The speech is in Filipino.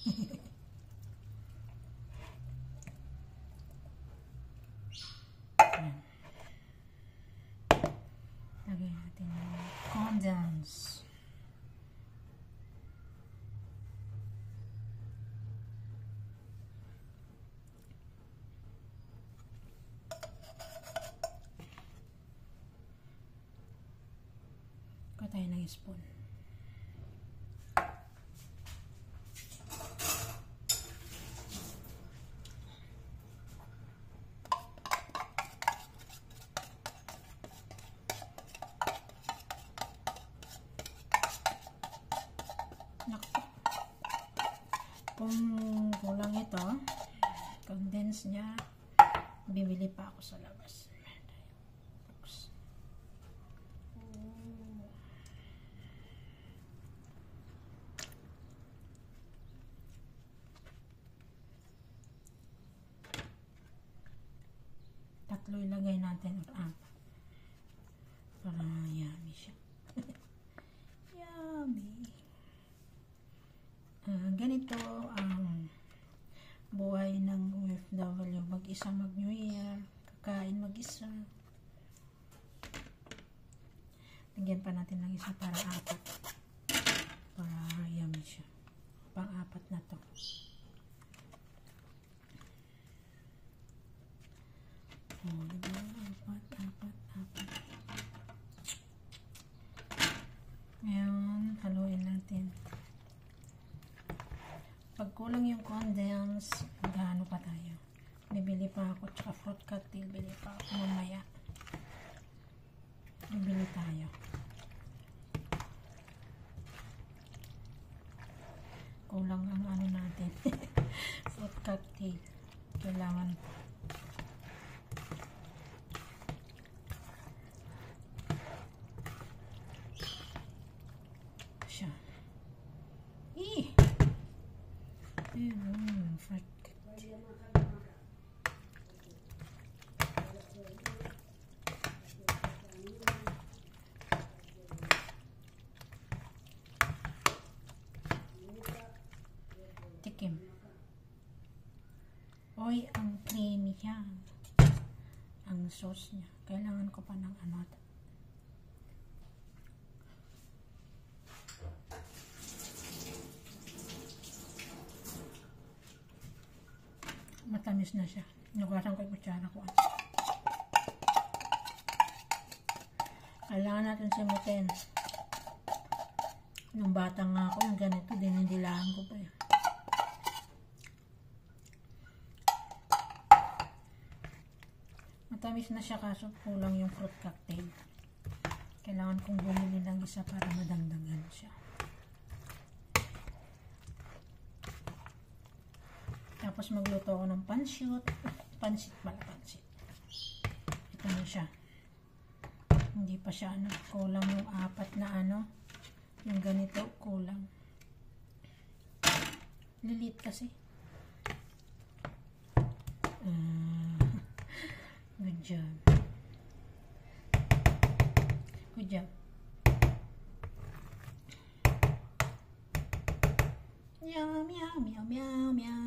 Lagyan natin yung condense. Kuha tayo ng spoon. Kung kulang ito, condense niya, bibili pa ako sa labas. Tatlo ilagay natin or apat para yummy siya. Yummy. Ganito ang buhay ng OFW. Mag-isa mag-New Year, kakain mag-isa. Lagyan pa natin ng isa para apat. Para yummy siya. Pang-apat na to. Diba? Apat. Ngayon, haluin natin. Pag kulang yung condense, gaano pa tayo? Bibili pa ako, tsaka fruit cocktail, bibili pa ako mamaya. Bibili tayo. Kulang ang ano natin. Fruit cocktail. Kailangan siya. Fruit cocktail. Tikim. Oy, ang creamy niya. Ang sauce niya. Kailangan ko pa ng ano. Matamis na siya. Nugasan ko yung kutsara ko. Kailangan natin simutin. Nung bata nga ako, yung ganito, dinindilaan ko pa eh. Matamis na siya kaso kulang yung fruit cocktail. Kailangan kong bumili ng isa para madagdagan siya. Tapos magluto ako ng pansit. Pansit pala, pansit. Ito na siya. Hindi pa siya ano, kulang yung apat na ano. Yung ganito, kulang. Lilit kasi. Good job. Good job. Meow, meow, meow, meow, meow.